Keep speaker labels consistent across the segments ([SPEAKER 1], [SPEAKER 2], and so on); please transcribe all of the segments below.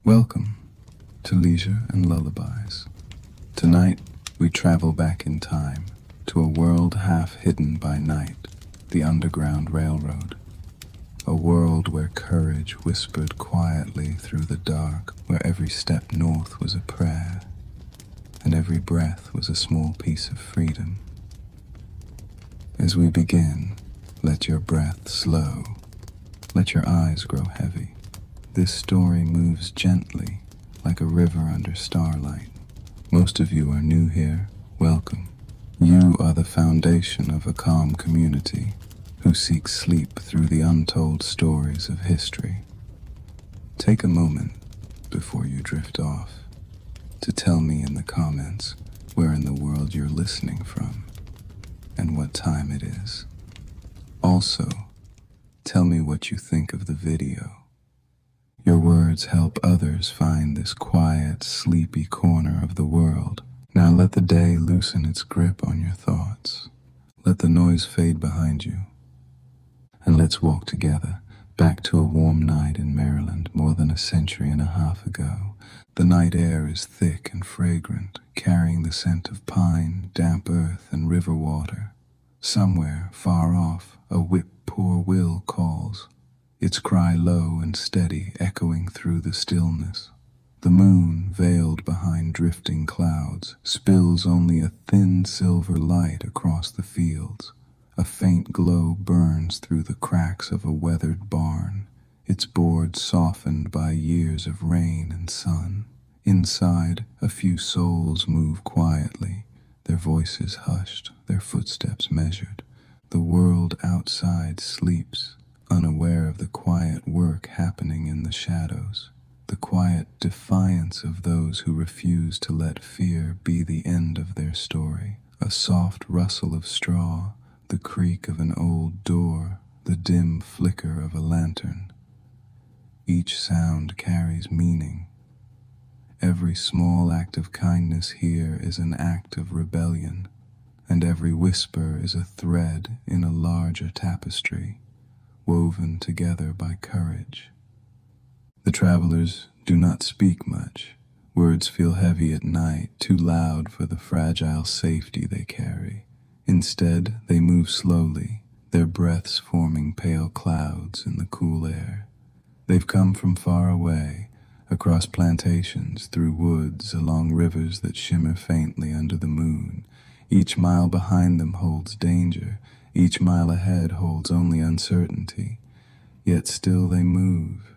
[SPEAKER 1] Welcome to Leisure and Lullabies. Tonight, we travel back in time to a world half hidden by night, the Underground Railroad. A world where courage whispered quietly through the dark, where every step north was a prayer, and every breath was a small piece of freedom. As we begin, let your breath slow, let your eyes grow heavy. This story moves gently, like a river under starlight. Most of you are new here. Welcome. You are the foundation of a calm community who seeks sleep through the untold stories of history. Take a moment before you drift off to tell me in the comments where in the world you're listening from and what time it is. Also, tell me what you think of the video. Your words help others find this quiet, sleepy corner of the world. Now let the day loosen its grip on your thoughts. Let the noise fade behind you. And let's walk together back to a warm night in Maryland more than a century and a half ago. The night air is thick and fragrant, carrying the scent of pine, damp earth, and river water. Somewhere, far off, a whip-poor-will calls, its cry low and steady, echoing through the stillness. The moon, veiled behind drifting clouds, spills only a thin silver light across the fields. A faint glow burns through the cracks of a weathered barn, its boards softened by years of rain and sun. Inside, a few souls move quietly, their voices hushed, their footsteps measured. The world outside sleeps, unaware of the quiet work happening in the shadows, the quiet defiance of those who refuse to let fear be the end of their story. A soft rustle of straw, the creak of an old door, the dim flicker of a lantern. Each sound carries meaning. Every small act of kindness here is an act of rebellion, and every whisper is a thread in a larger tapestry, woven together by courage. The travelers do not speak much. Words feel heavy at night, too loud for the fragile safety they carry. Instead, they move slowly, their breaths forming pale clouds in the cool air. They've come from far away, across plantations, through woods, along rivers that shimmer faintly under the moon. Each mile behind them holds danger. Each mile ahead holds only uncertainty, yet still they move.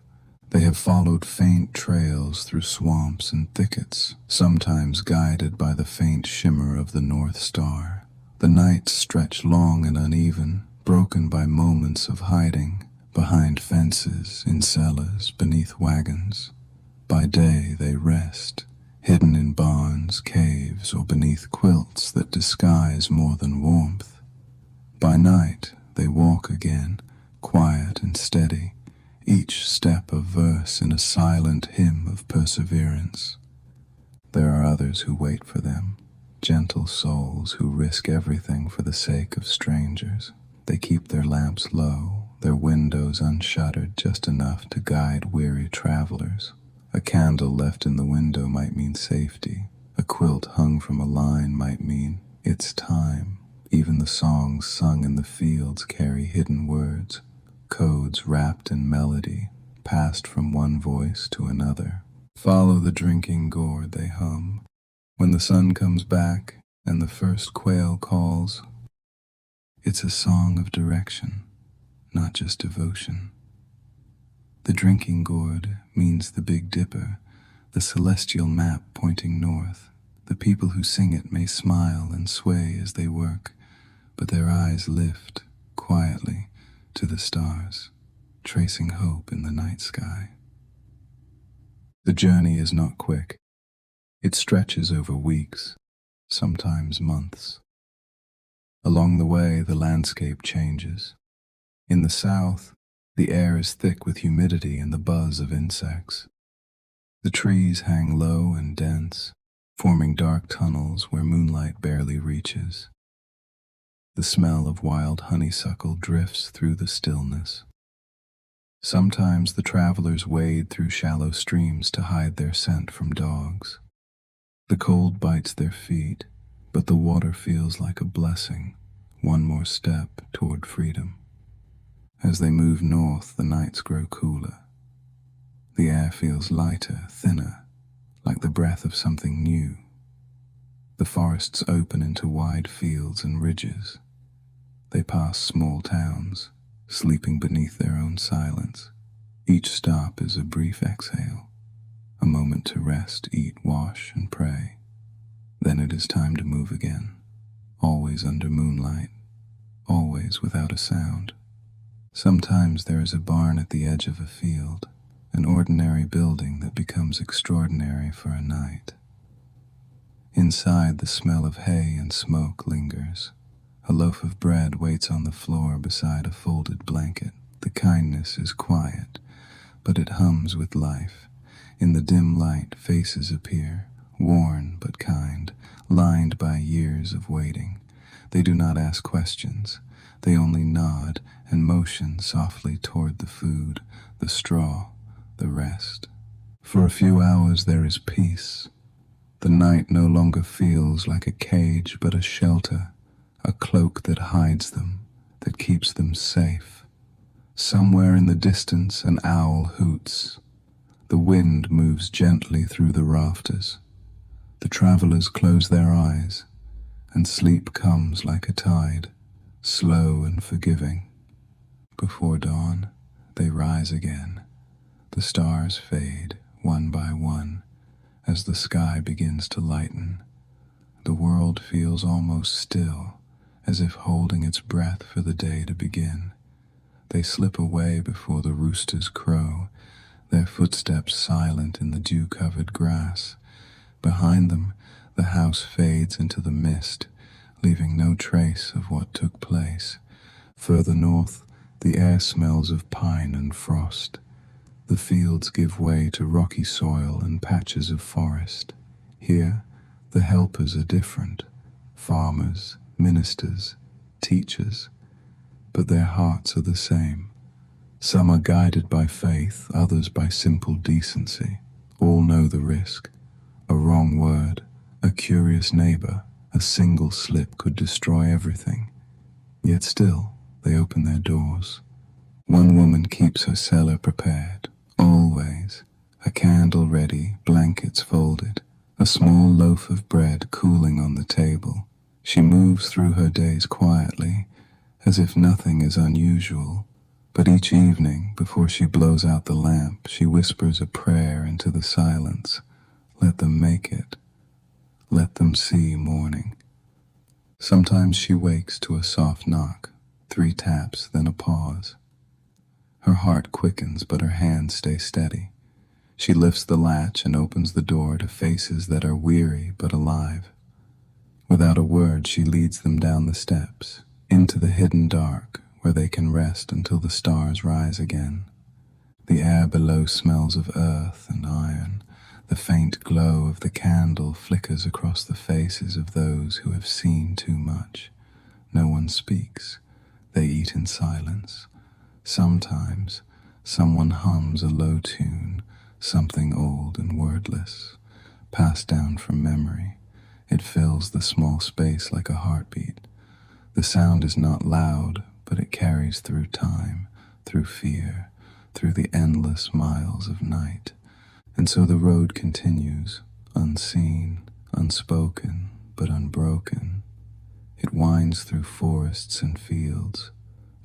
[SPEAKER 1] They have followed faint trails through swamps and thickets, sometimes guided by the faint shimmer of the North Star. The nights stretch long and uneven, broken by moments of hiding, behind fences, in cellars, beneath wagons. By day they rest, hidden in barns, caves, or beneath quilts that disguise more than warmth. By night, they walk again, quiet and steady, each step a verse in a silent hymn of perseverance. There are others who wait for them, gentle souls who risk everything for the sake of strangers. They keep their lamps low, their windows unshuttered just enough to guide weary travelers. A candle left in the window might mean safety. A quilt hung from a line might mean it's time. Even the songs sung in the fields carry hidden words, codes wrapped in melody, passed from one voice to another. Follow the drinking gourd, they hum. When the sun comes back and the first quail calls, it's a song of direction, not just devotion. The drinking gourd means the Big Dipper, the celestial map pointing north. The people who sing it may smile and sway as they work, but their eyes lift, quietly, to the stars, tracing hope in the night sky. The journey is not quick. It stretches over weeks, sometimes months. Along the way, the landscape changes. In the south, the air is thick with humidity and the buzz of insects. The trees hang low and dense, forming dark tunnels where moonlight barely reaches. The smell of wild honeysuckle drifts through the stillness. Sometimes the travelers wade through shallow streams to hide their scent from dogs. The cold bites their feet, but the water feels like a blessing, one more step toward freedom. As they move north, the nights grow cooler. The air feels lighter, thinner, like the breath of something new. The forests open into wide fields and ridges. They pass small towns, sleeping beneath their own silence. Each stop is a brief exhale, a moment to rest, eat, wash, and pray. Then it is time to move again, always under moonlight, always without a sound. Sometimes there is a barn at the edge of a field, an ordinary building that becomes extraordinary for a night. Inside, the smell of hay and smoke lingers. A loaf of bread waits on the floor beside a folded blanket. The kindness is quiet, but it hums with life. In the dim light, faces appear, worn but kind, lined by years of waiting. They do not ask questions. They only nod and motion softly toward the food, the straw, the rest. For a few hours there is peace. The night no longer feels like a cage but a shelter, a cloak that hides them, that keeps them safe. Somewhere in the distance an owl hoots. The wind moves gently through the rafters. The travelers close their eyes, and sleep comes like a tide, slow and forgiving. Before dawn, they rise again. The stars fade, one by one, as the sky begins to lighten. The world feels almost still, as if holding its breath for the day to begin. They slip away before the roosters crow, their footsteps silent in the dew-covered grass. Behind them, the house fades into the mist, leaving no trace of what took place. Further north, the air smells of pine and frost. The fields give way to rocky soil and patches of forest. Here, the helpers are different. Farmers, ministers, teachers. But their hearts are the same. Some are guided by faith, others by simple decency. All know the risk. A wrong word, a curious neighbor, a single slip could destroy everything. Yet still, they open their doors. One woman keeps her cellar prepared, always. A candle ready, blankets folded, a small loaf of bread cooling on the table. She moves through her days quietly, as if nothing is unusual. But each evening, before she blows out the lamp, she whispers a prayer into the silence. Let them make it. Let them see morning. Sometimes she wakes to a soft knock, 3 taps, then a pause. Her heart quickens, but her hands stay steady. She lifts the latch and opens the door to faces that are weary but alive. Without a word, she leads them down the steps, into the hidden dark, where they can rest until the stars rise again. The air below smells of earth and iron. The faint glow of the candle flickers across the faces of those who have seen too much. No one speaks. They eat in silence. Sometimes, someone hums a low tune, something old and wordless, passed down from memory. It fills the small space like a heartbeat. The sound is not loud, but it carries through time, through fear, through the endless miles of night. And so the road continues, unseen, unspoken, but unbroken. It winds through forests and fields,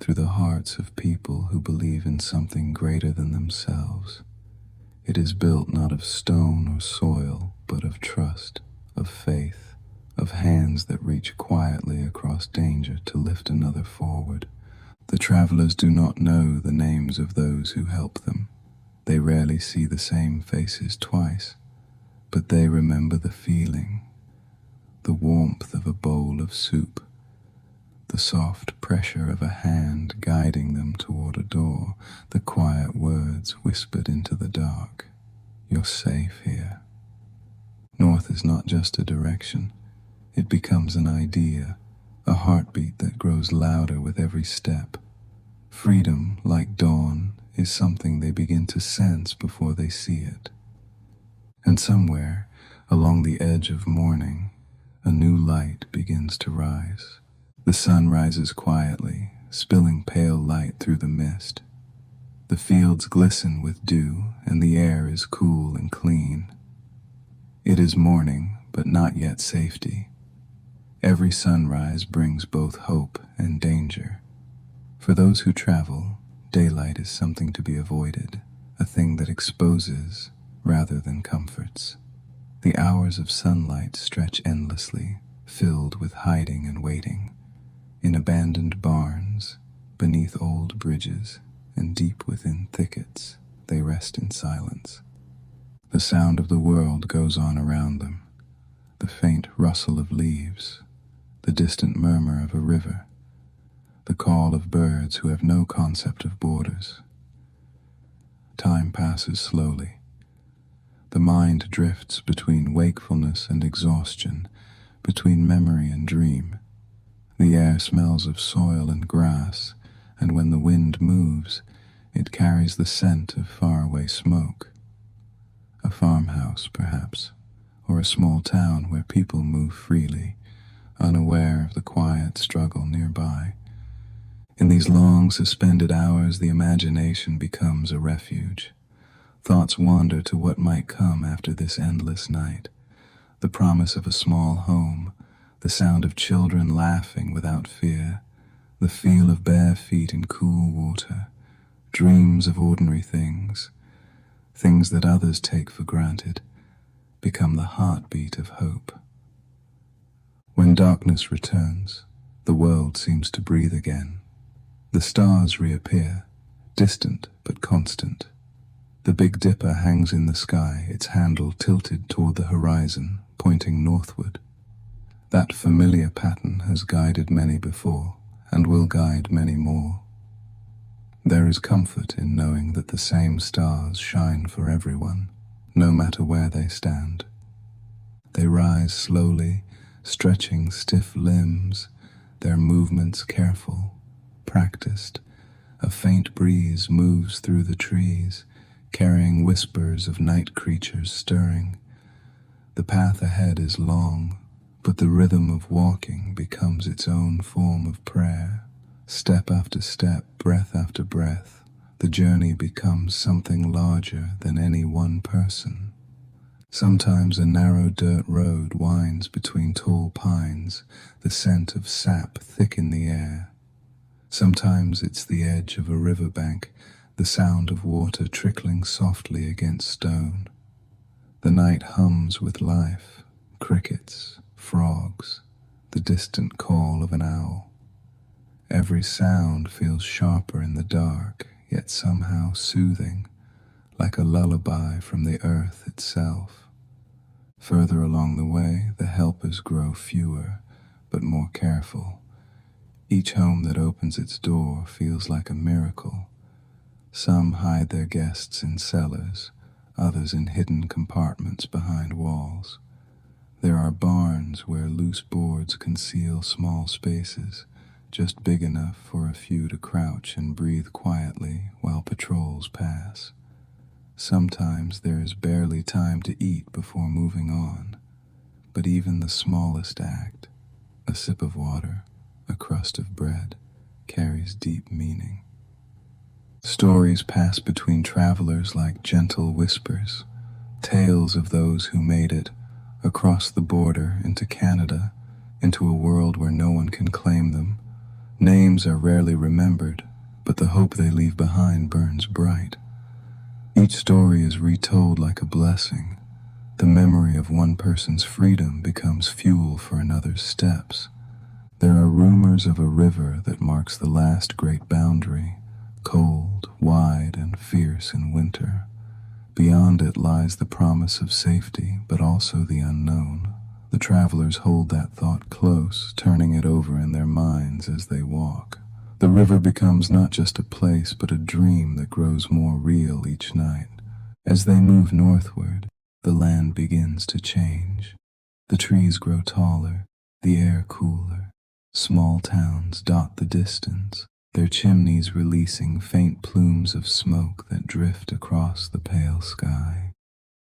[SPEAKER 1] through the hearts of people who believe in something greater than themselves. It is built not of stone or soil, but of trust, of faith, of hands that reach quietly across danger to lift another forward. The travelers do not know the names of those who help them. They rarely see the same faces twice, but they remember the feeling, the warmth of a bowl of soup, the soft pressure of a hand guiding them toward a door, the quiet words whispered into the dark. You're safe here. North is not just a direction. It becomes an idea, a heartbeat that grows louder with every step. Freedom, like dawn, is something they begin to sense before they see it. And somewhere, along the edge of morning, a new light begins to rise. The sun rises quietly, spilling pale light through the mist. The fields glisten with dew, and the air is cool and clean. It is morning, but not yet safety. Every sunrise brings both hope and danger. For those who travel, daylight is something to be avoided, a thing that exposes rather than comforts. The hours of sunlight stretch endlessly, filled with hiding and waiting. In abandoned barns, beneath old bridges, and deep within thickets, they rest in silence. The sound of the world goes on around them, the faint rustle of leaves, the distant murmur of a river, the call of birds who have no concept of borders. Time passes slowly. The mind drifts between wakefulness and exhaustion, between memory and dream. The air smells of soil and grass, and when the wind moves, it carries the scent of faraway smoke. A farmhouse, perhaps, or a small town where people move freely, unaware of the quiet struggle nearby. In these long, suspended hours, the imagination becomes a refuge. Thoughts wander to what might come after this endless night. The promise of a small home, the sound of children laughing without fear, the feel of bare feet in cool water, dreams of ordinary things, things that others take for granted, become the heartbeat of hope. When darkness returns, the world seems to breathe again. The stars reappear, distant but constant. The Big Dipper hangs in the sky, its handle tilted toward the horizon, pointing northward. That familiar pattern has guided many before, and will guide many more. There is comfort in knowing that the same stars shine for everyone, no matter where they stand. They rise slowly, stretching stiff limbs, their movements careful, practiced. A faint breeze moves through the trees, carrying whispers of night creatures stirring. The path ahead is long, but the rhythm of walking becomes its own form of prayer. Step after step, breath after breath, the journey becomes something larger than any one person. Sometimes a narrow dirt road winds between tall pines, the scent of sap thick in the air. Sometimes it's the edge of a riverbank, the sound of water trickling softly against stone. The night hums with life, crickets, frogs, the distant call of an owl. Every sound feels sharper in the dark, yet somehow soothing, like a lullaby from the earth itself. Further along the way, the helpers grow fewer, but more careful. Each home that opens its door feels like a miracle. Some hide their guests in cellars, others in hidden compartments behind walls. There are barns where loose boards conceal small spaces, just big enough for a few to crouch and breathe quietly while patrols pass. Sometimes there is barely time to eat before moving on, but even the smallest act, a sip of water, a crust of bread, carries deep meaning. Stories pass between travelers like gentle whispers, tales of those who made it across the border into Canada, into a world where no one can claim them. Names are rarely remembered, but the hope they leave behind burns bright. Each story is retold like a blessing. The memory of one person's freedom becomes fuel for another's steps. There are rumors of a river that marks the last great boundary, cold, wide, and fierce in winter. Beyond it lies the promise of safety, but also the unknown. The travelers hold that thought close, turning it over in their minds as they walk. The river becomes not just a place, but a dream that grows more real each night. As they move northward, the land begins to change. The trees grow taller, the air cooler. Small towns dot the distance, their chimneys releasing faint plumes of smoke that drift across the pale sky.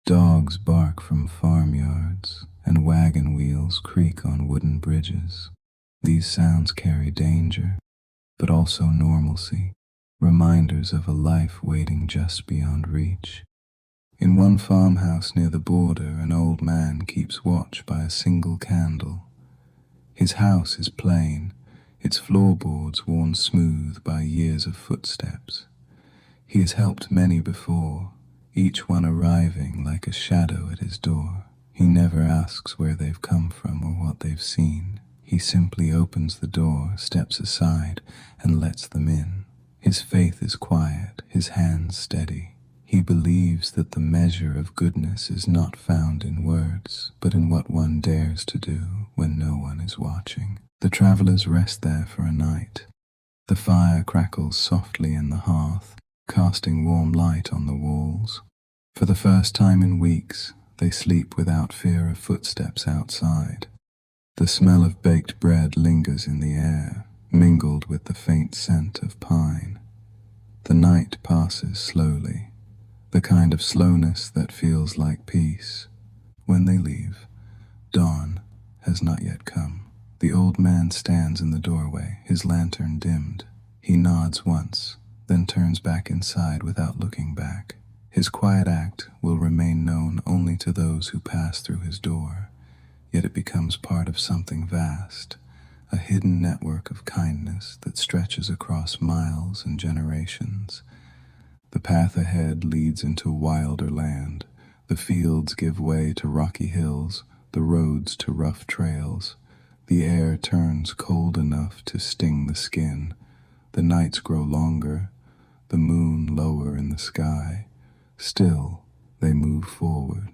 [SPEAKER 1] Dogs bark from farmyards, and wagon wheels creak on wooden bridges. These sounds carry danger, but also normalcy, reminders of a life waiting just beyond reach. In one farmhouse near the border, an old man keeps watch by a single candle. His house is plain, its floorboards worn smooth by years of footsteps. He has helped many before, each one arriving like a shadow at his door. He never asks where they've come from or what they've seen. He simply opens the door, steps aside, and lets them in. His faith is quiet, his hands steady. He believes that the measure of goodness is not found in words, but in what one dares to do when no one is watching. The travelers rest there for a night. The fire crackles softly in the hearth, casting warm light on the walls. For the first time in weeks, they sleep without fear of footsteps outside. The smell of baked bread lingers in the air, mingled with the faint scent of pine. The night passes slowly, the kind of slowness that feels like peace. When they leave, dawn has not yet come. The old man stands in the doorway, his lantern dimmed. He nods once, then turns back inside without looking back. His quiet act will remain known only to those who pass through his door, yet it becomes part of something vast, a hidden network of kindness that stretches across miles and generations. The path ahead leads into wilder land. The fields give way to rocky hills, the roads to rough trails. The air turns cold enough to sting the skin. The nights grow longer, the moon lower in the sky. Still, they move forward.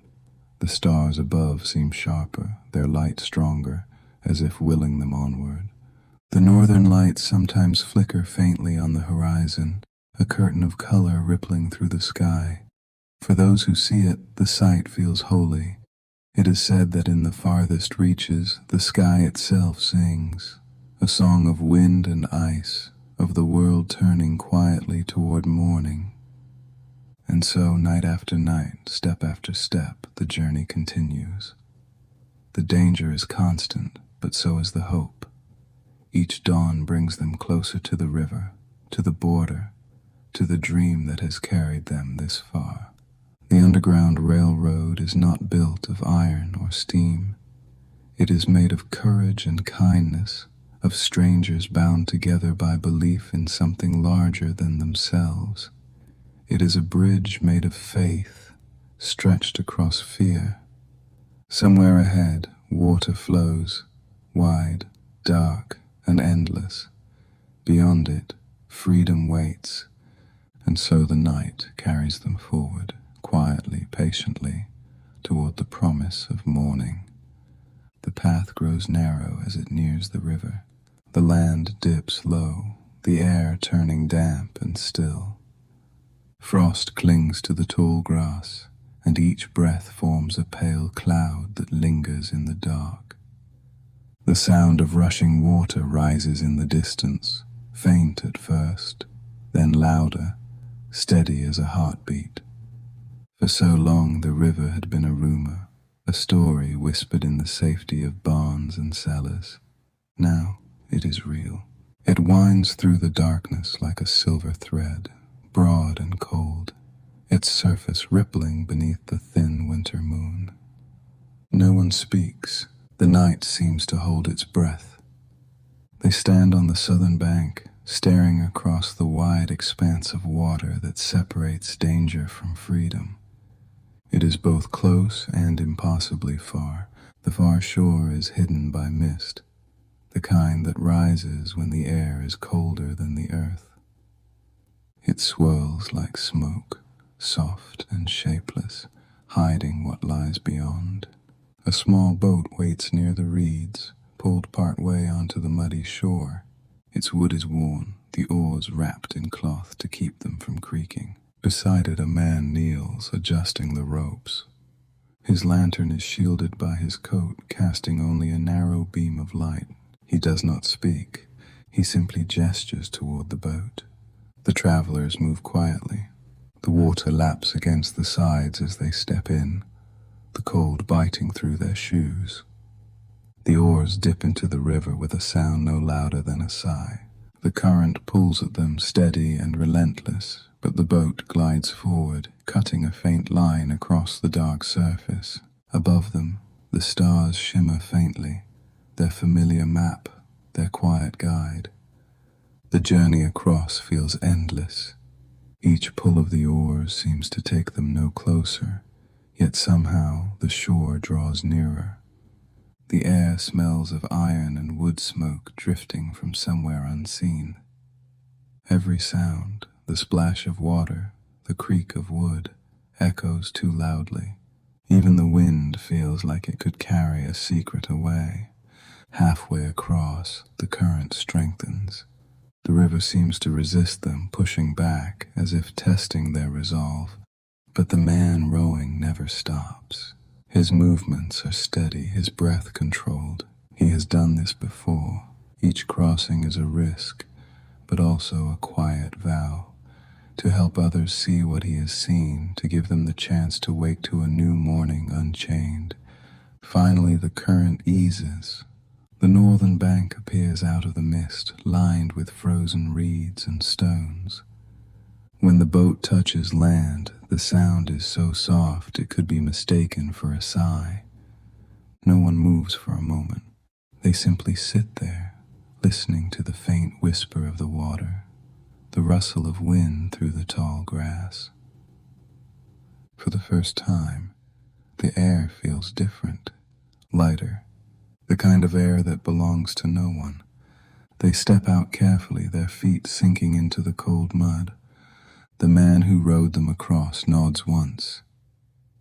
[SPEAKER 1] The stars above seem sharper, their light stronger, as if willing them onward. The northern lights sometimes flicker faintly on the horizon, a curtain of color rippling through the sky. For those who see it, the sight feels holy. It is said that in the farthest reaches, the sky itself sings, a song of wind and ice, of the world turning quietly toward morning. And so, night after night, step after step, the journey continues. The danger is constant, but so is the hope. Each dawn brings them closer to the river, to the border, to the dream that has carried them this far. The Underground Railroad is not built of iron or steam. It is made of courage and kindness, of strangers bound together by belief in something larger than themselves. It is a bridge made of faith, stretched across fear. Somewhere ahead, water flows, wide, dark, and endless. Beyond it, freedom waits, and so the night carries them forward, quietly, patiently, toward the promise of morning. The path grows narrow as it nears the river. The land dips low, the air turning damp and still. Frost clings to the tall grass, and each breath forms a pale cloud that lingers in the dark. The sound of rushing water rises in the distance, faint at first, then louder, steady as a heartbeat. For so long the river had been a rumor, a story whispered in the safety of barns and cellars. Now it is real. It winds through the darkness like a silver thread, broad and cold, its surface rippling beneath the thin winter moon. No one speaks. The night seems to hold its breath. They stand on the southern bank, staring across the wide expanse of water that separates danger from freedom. It is both close and impossibly far. The far shore is hidden by mist, the kind that rises when the air is colder than the earth. It swirls like smoke, soft and shapeless, hiding what lies beyond. A small boat waits near the reeds, pulled part way onto the muddy shore. Its wood is worn, the oars wrapped in cloth to keep them from creaking. Beside it a man kneels, adjusting the ropes. His lantern is shielded by his coat, casting only a narrow beam of light. He does not speak. He simply gestures toward the boat. The travelers move quietly. The water laps against the sides as they step in, the cold biting through their shoes. The oars dip into the river with a sound no louder than a sigh. The current pulls at them, steady and relentless, but the boat glides forward, cutting a faint line across the dark surface. Above them, the stars shimmer faintly, their familiar map, their quiet guide. The journey across feels endless. Each pull of the oars seems to take them no closer, yet somehow the shore draws nearer. The air smells of iron and wood smoke drifting from somewhere unseen. Every sound, the splash of water, the creak of wood, echoes too loudly. Even the wind feels like it could carry a secret away. Halfway across, the current strengthens. The river seems to resist them, pushing back as if testing their resolve. But the man rowing never stops. His movements are steady, his breath controlled. He has done this before. Each crossing is a risk, but also a quiet vow. To help others see what he has seen, to give them the chance to wake to a new morning unchained. Finally, the current eases. The northern bank appears out of the mist, lined with frozen reeds and stones. When the boat touches land, the sound is so soft it could be mistaken for a sigh. No one moves for a moment. They simply sit there, listening to the faint whisper of the water, the rustle of wind through the tall grass. For the first time, the air feels different, lighter, the kind of air that belongs to no one. They step out carefully, their feet sinking into the cold mud. The man who rowed them across nods once,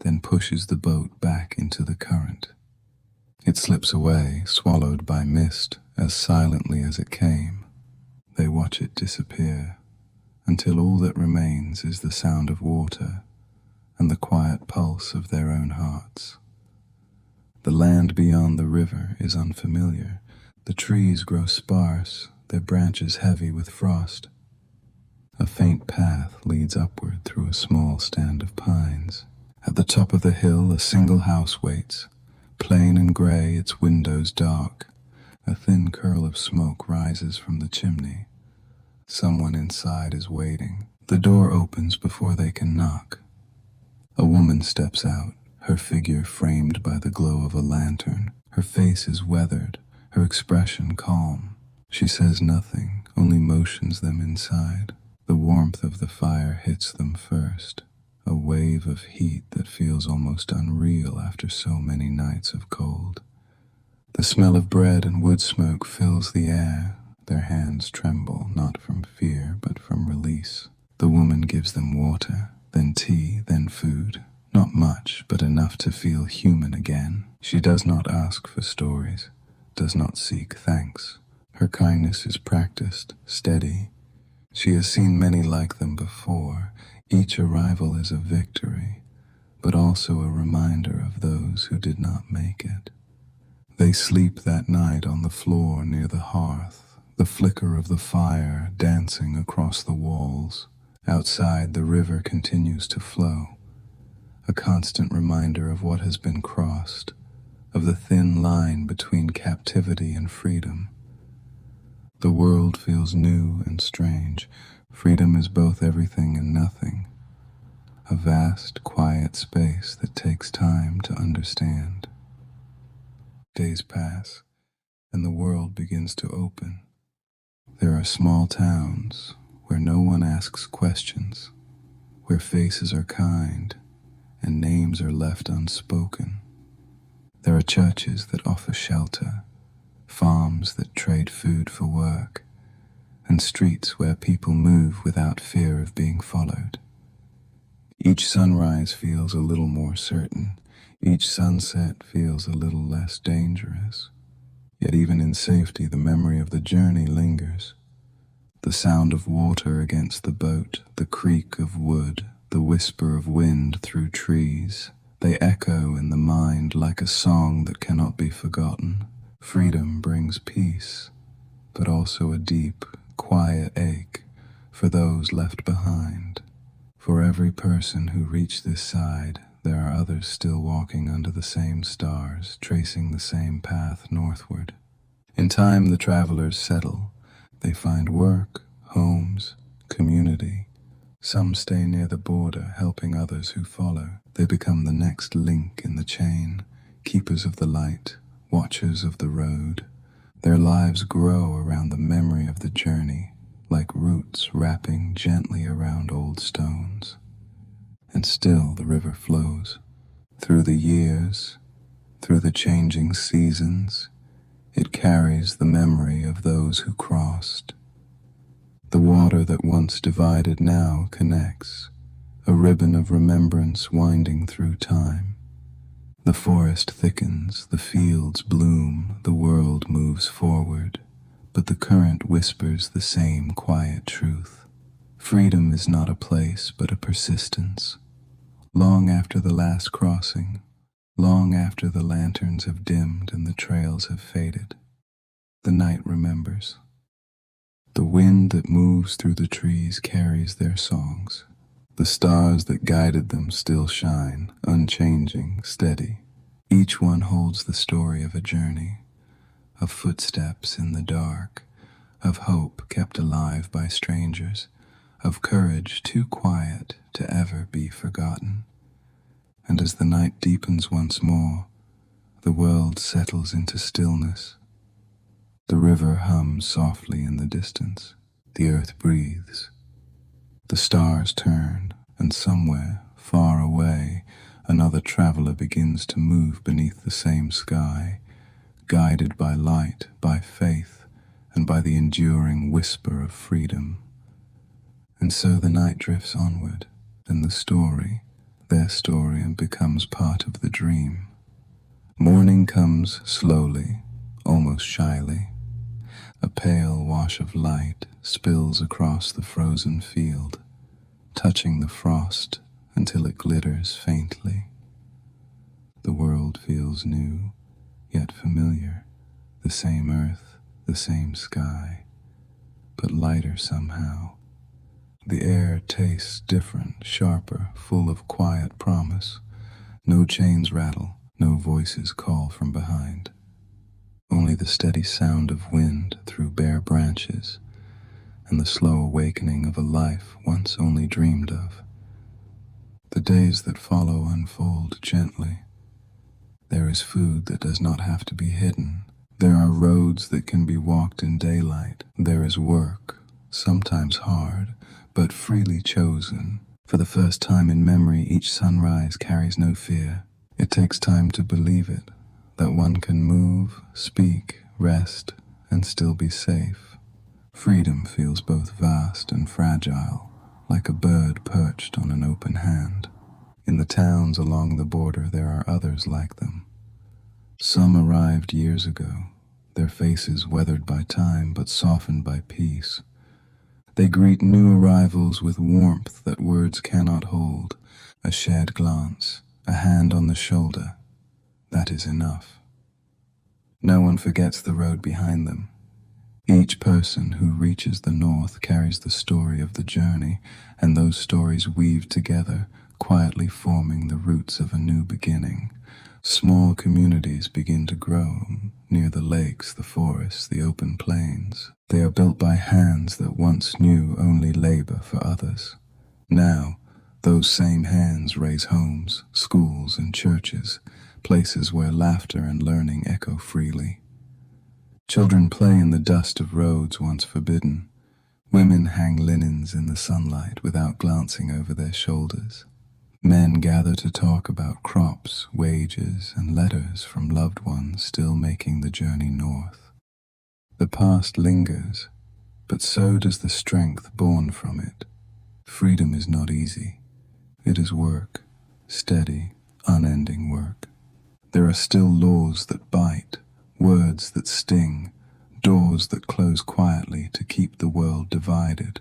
[SPEAKER 1] then pushes the boat back into the current. It slips away, swallowed by mist, as silently as it came. They watch it disappear, until all that remains is the sound of water and the quiet pulse of their own hearts. The land beyond the river is unfamiliar. The trees grow sparse, their branches heavy with frost. A faint path leads upward through a small stand of pines. At the top of the hill, a single house waits, plain and gray, its windows dark. A thin curl of smoke rises from the chimney. Someone inside is waiting. The door opens before they can knock. A woman steps out, her figure framed by the glow of a lantern. Her face is weathered, her expression calm. She says nothing, only motions them inside. The warmth of the fire hits them first, a wave of heat that feels almost unreal after so many nights of cold. The smell of bread and wood smoke fills the air. Their hands tremble, not from fear, but from release. The woman gives them water, then tea, then food. Not much, but enough to feel human again. She does not ask for stories, does not seek thanks. Her kindness is practiced, steady. She has seen many like them before. Each arrival is a victory, but also a reminder of those who did not make it. They sleep that night on the floor near the hearth, the flicker of the fire dancing across the walls. Outside, the river continues to flow, a constant reminder of what has been crossed, of the thin line between captivity and freedom. The world feels new and strange. Freedom is both everything and nothing, a vast, quiet space that takes time to understand. Days pass, and the world begins to open. There are small towns where no one asks questions, where faces are kind and names are left unspoken. There are churches that offer shelter, farms that trade food for work, and streets where people move without fear of being followed. Each sunrise feels a little more certain. Each sunset feels a little less dangerous. Yet even in safety, the memory of the journey lingers. The sound of water against the boat, the creak of wood, the whisper of wind through trees, they echo in the mind like a song that cannot be forgotten. Freedom brings peace, but also a deep, quiet ache for those left behind. For every person who reached this side, there are others still walking under the same stars, tracing the same path northward. In time, the travelers settle. They find work, homes, community. Some stay near the border, helping others who follow. They become the next link in the chain, keepers of the light, watchers of the road. Their lives grow around the memory of the journey, like roots wrapping gently around old stones. And still the river flows. Through the years, through the changing seasons, it carries the memory of those who crossed. The water that once divided now connects, a ribbon of remembrance winding through time. The forest thickens, the fields bloom, the world moves forward, but the current whispers the same quiet truth. Freedom is not a place, but a persistence. Long after the last crossing, long after the lanterns have dimmed and the trails have faded, the night remembers. The wind that moves through the trees carries their songs. The stars that guided them still shine, unchanging, steady. Each one holds the story of a journey, of footsteps in the dark, of hope kept alive by strangers, of courage too quiet to ever be forgotten. And as the night deepens once more, the world settles into stillness. The river hums softly in the distance. The earth breathes. The stars turn, and somewhere, far away, another traveler begins to move beneath the same sky, guided by light, by faith, and by the enduring whisper of freedom. And so the night drifts onward, and the story, their story, becomes part of the dream. Morning comes slowly, almost shyly. A pale wash of light spills across the frozen field, touching the frost until it glitters faintly. The world feels new, yet familiar, the same earth, the same sky, but lighter somehow. The air tastes different, sharper, full of quiet promise. No chains rattle, no voices call from behind. Only the steady sound of wind through bare branches, and the slow awakening of a life once only dreamed of. The days that follow unfold gently. There is food that does not have to be hidden. There are roads that can be walked in daylight. There is work, sometimes hard, but freely chosen. For the first time in memory, each sunrise carries no fear. It takes time to believe it, that one can move, speak, rest, and still be safe. Freedom feels both vast and fragile, like a bird perched on an open hand. In the towns along the border there are others like them. Some arrived years ago, their faces weathered by time but softened by peace. They greet new arrivals with warmth that words cannot hold, a shared glance, a hand on the shoulder. That is enough. No one forgets the road behind them. Each person who reaches the north carries the story of the journey, and those stories weave together, quietly forming the roots of a new beginning. Small communities begin to grow near the lakes, the forests, the open plains. They are built by hands that once knew only labor for others. Now, those same hands raise homes, schools, and churches, places where laughter and learning echo freely. Children play in the dust of roads once forbidden. Women hang linens in the sunlight without glancing over their shoulders. Men gather to talk about crops, wages, and letters from loved ones still making the journey north. The past lingers, but so does the strength born from it. Freedom is not easy. It is work, steady, unending work. There are still laws that bite, words that sting, doors that close quietly to keep the world divided.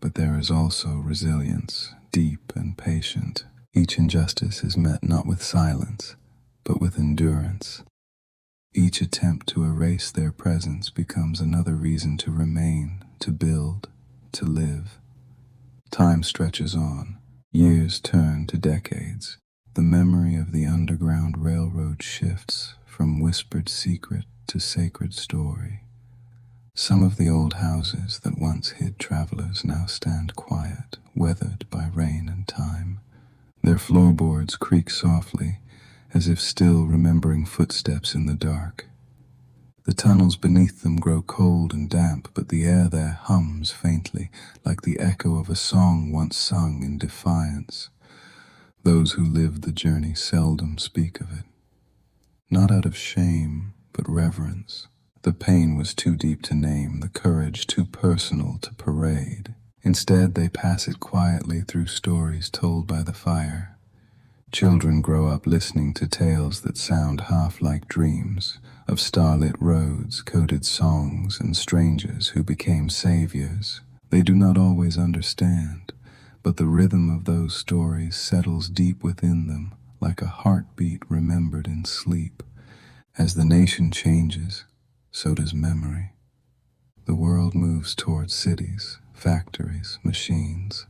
[SPEAKER 1] But there is also resilience, deep and patient. Each injustice is met not with silence, but with endurance. Each attempt to erase their presence becomes another reason to remain, to build, to live. Time stretches on. Years turn to decades. The memory of the Underground Railroad shifts from whispered secret to sacred story. Some of the old houses that once hid travelers now stand quiet, weathered by rain and time. Their floorboards creak softly, as if still remembering footsteps in the dark. The tunnels beneath them grow cold and damp, but the air there hums faintly, like the echo of a song once sung in defiance. Those who lived the journey seldom speak of it. Not out of shame, but reverence. The pain was too deep to name, the courage too personal to parade. Instead, they pass it quietly through stories told by the fire. Children grow up listening to tales that sound half like dreams, of starlit roads, coded songs, and strangers who became saviors. They do not always understand, but the rhythm of those stories settles deep within them, like a heartbeat remembered in sleep. As the nation changes, so does memory. The world moves towards cities, factories, machines.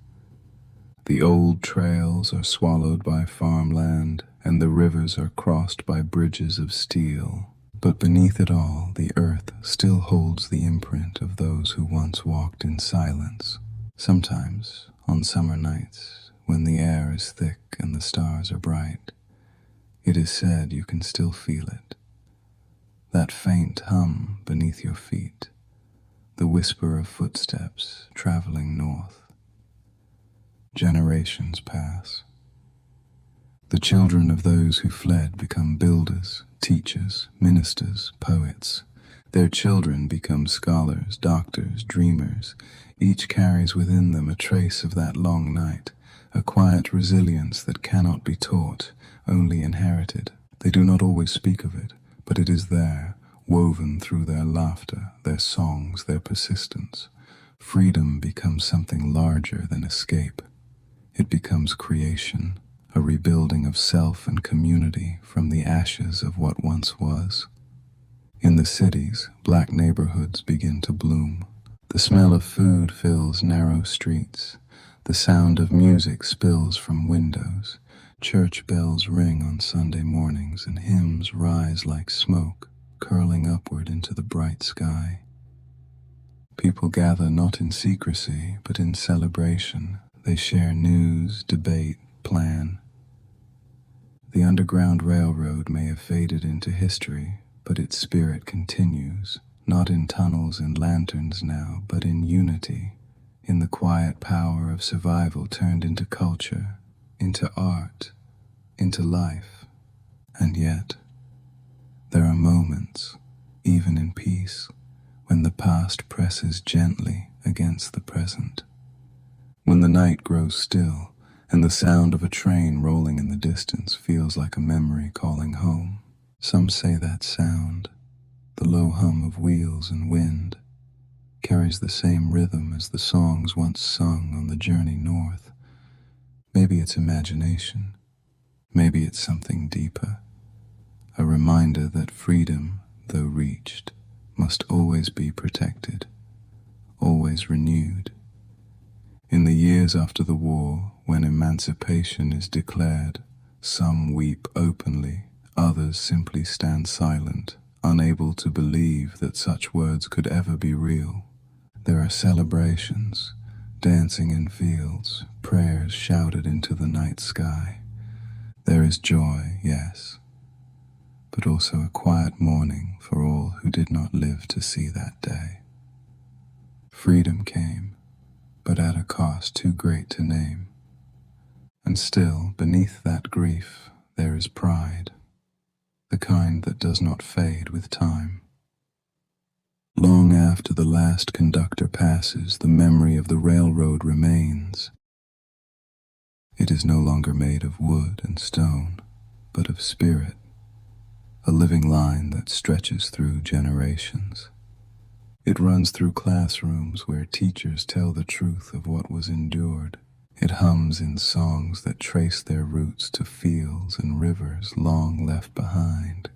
[SPEAKER 1] The old trails are swallowed by farmland, and the rivers are crossed by bridges of steel. But beneath it all, the earth still holds the imprint of those who once walked in silence. Sometimes, on summer nights, when the air is thick and the stars are bright, it is said you can still feel it. That faint hum beneath your feet, the whisper of footsteps traveling north. Generations pass. The children of those who fled become builders, teachers, ministers, poets. Their children become scholars, doctors, dreamers. Each carries within them a trace of that long night, a quiet resilience that cannot be taught, only inherited. They do not always speak of it, but it is there, woven through their laughter, their songs, their persistence. Freedom becomes something larger than escape. It becomes creation, a rebuilding of self and community from the ashes of what once was. In the cities, black neighborhoods begin to bloom. The smell of food fills narrow streets. The sound of music spills from windows. Church bells ring on Sunday mornings, and hymns rise like smoke, curling upward into the bright sky. People gather not in secrecy, but in celebration. They share news, debate, plan. The Underground Railroad may have faded into history, but its spirit continues, not in tunnels and lanterns now, but in unity, in the quiet power of survival turned into culture, into art, into life. And yet, there are moments, even in peace, when the past presses gently against the present. When the night grows still, and the sound of a train rolling in the distance feels like a memory calling home. Some say that sound, the low hum of wheels and wind, carries the same rhythm as the songs once sung on the journey north. Maybe it's imagination. Maybe it's something deeper. A reminder that freedom, though reached, must always be protected, always renewed. In the years after the war, when emancipation is declared, some weep openly, others simply stand silent, unable to believe that such words could ever be real. There are celebrations, dancing in fields, prayers shouted into the night sky. There is joy, yes, but also a quiet mourning for all who did not live to see that day. Freedom came, but at a cost too great to name. And still, beneath that grief, there is pride, the kind that does not fade with time. Long after the last conductor passes, the memory of the railroad remains. It is no longer made of wood and stone, but of spirit, a living line that stretches through generations. It runs through classrooms where teachers tell the truth of what was endured. It hums in songs that trace their roots to fields and rivers long left behind.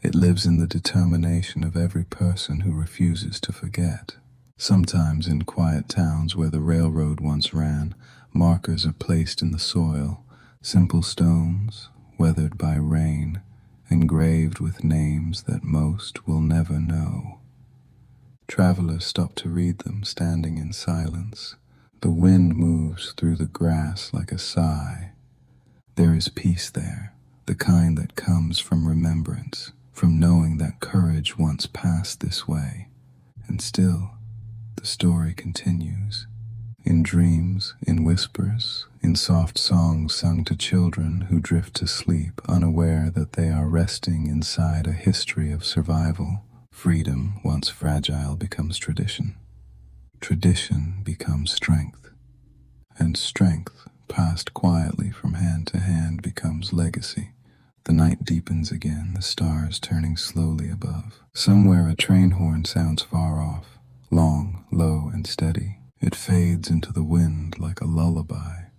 [SPEAKER 1] It lives in the determination of every person who refuses to forget. Sometimes in quiet towns where the railroad once ran, markers are placed in the soil, simple stones, weathered by rain, engraved with names that most will never know. Travelers stop to read them, standing in silence. The wind moves through the grass like a sigh. There is peace there, the kind that comes from remembrance, from knowing that courage once passed this way. And still, the story continues. In dreams, in whispers, in soft songs sung to children who drift to sleep, unaware that they are resting inside a history of survival. Freedom, once fragile, becomes tradition. Tradition becomes strength. And strength, passed quietly from hand to hand, becomes legacy. The night deepens again, the stars turning slowly above. Somewhere a train horn sounds far off, long, low, and steady. It fades into the wind like a lullaby.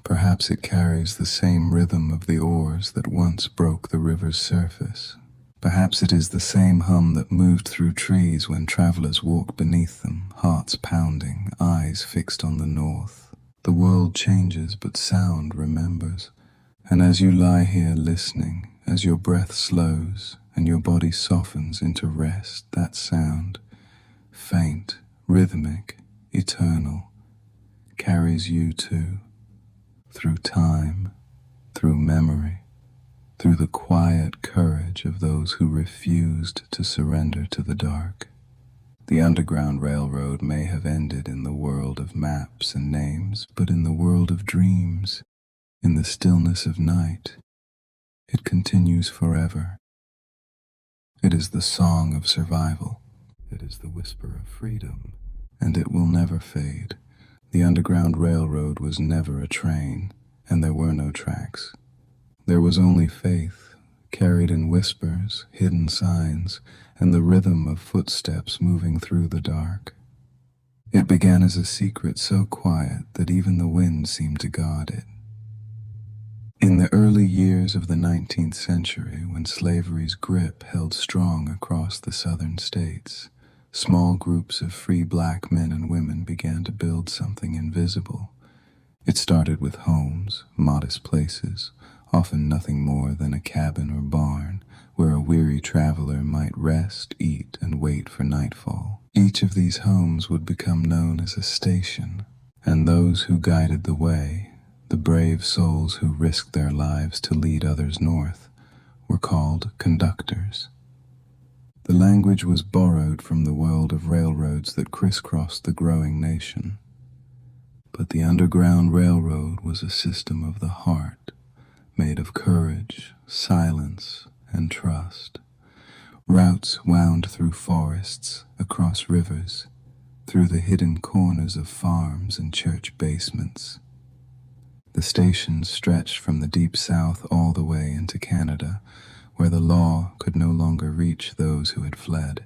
[SPEAKER 1] Perhaps it carries the same rhythm of the oars that once broke the river's surface. Perhaps it is the same hum that moved through trees when travelers walked beneath them, hearts pounding, eyes fixed on the north. The world changes, but sound remembers. And as you lie here listening, as your breath slows and your body softens into rest, that sound, faint, rhythmic, eternal, carries you too, through time, through memory, through the quiet courage of those who refused to surrender to the dark. The Underground Railroad may have ended in the world of maps and names, but in the world of dreams, in the stillness of night, it continues forever. It is the song of survival. It is the whisper of freedom, and it will never fade. The Underground Railroad was never a train, and there were no tracks. There was only faith, carried in whispers, hidden signs, and the rhythm of footsteps moving through the dark. It began as a secret so quiet that even the wind seemed to guard it. In the early years of the 19th century, when slavery's grip held strong across the southern states, small groups of free black men and women began to build something invisible. It started with homes, modest places, often nothing more than a cabin or barn, where a weary traveler might rest, eat, and wait for nightfall. Each of these homes would become known as a station, and those who guided the way, the brave souls who risked their lives to lead others north, were called conductors. The language was borrowed from the world of railroads that crisscrossed the growing nation. But the Underground Railroad was a system of the heart, made of courage, silence, and trust. Routes wound through forests, across rivers, through the hidden corners of farms and church basements. The stations stretched from the deep south all the way into Canada, where the law could no longer reach those who had fled.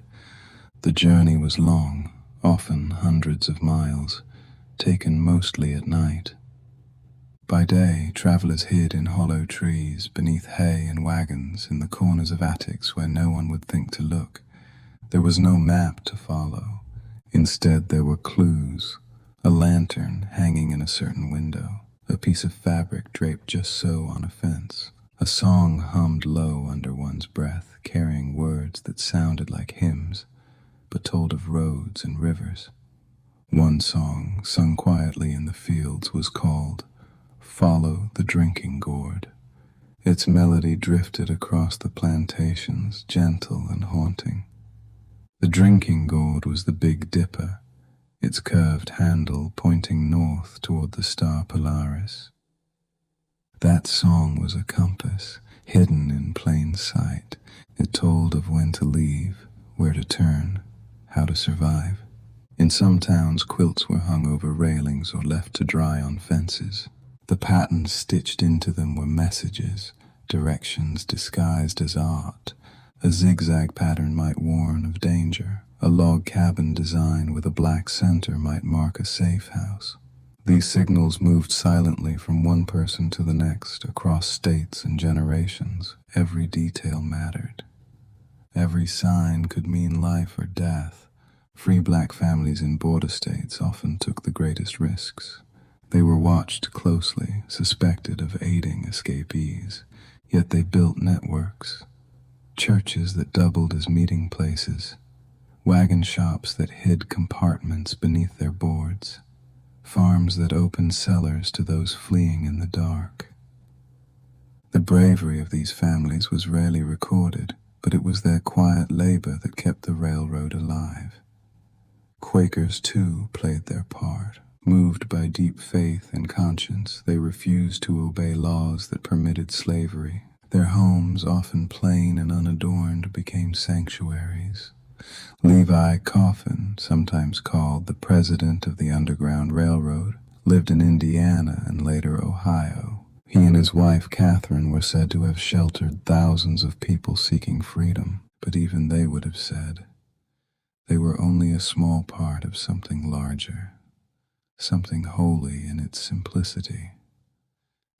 [SPEAKER 1] The journey was long, often hundreds of miles, taken mostly at night. By day, travelers hid in hollow trees, beneath hay and wagons, in the corners of attics where no one would think to look. There was no map to follow. Instead, there were clues, a lantern hanging in a certain window, a piece of fabric draped just so on a fence. A song hummed low under one's breath, carrying words that sounded like hymns, but told of roads and rivers. One song, sung quietly in the fields, was called "Follow the Drinking Gourd." Its melody drifted across the plantations, gentle and haunting. The drinking gourd was the Big Dipper, its curved handle pointing north toward the star Polaris. That song was a compass, hidden in plain sight. It told of when to leave, where to turn, how to survive. In some towns, quilts were hung over railings or left to dry on fences. The patterns stitched into them were messages, directions disguised as art. A zigzag pattern might warn of danger. A log cabin design with a black center might mark a safe house. These signals moved silently from one person to the next, across states and generations. Every detail mattered. Every sign could mean life or death. Free black families in border states often took the greatest risks. They were watched closely, suspected of aiding escapees, yet they built networks. Churches that doubled as meeting places, wagon shops that hid compartments beneath their boards, farms that opened cellars to those fleeing in the dark. The bravery of these families was rarely recorded, but it was their quiet labor that kept the railroad alive. Quakers, too, played their part. Moved by deep faith and conscience, they refused to obey laws that permitted slavery. Their homes, often plain and unadorned, became sanctuaries. Levi Coffin, sometimes called the president of the Underground Railroad, lived in Indiana and later Ohio. He and his wife Catherine were said to have sheltered thousands of people seeking freedom, but even they would have said they were only a small part of something larger, something holy in its simplicity.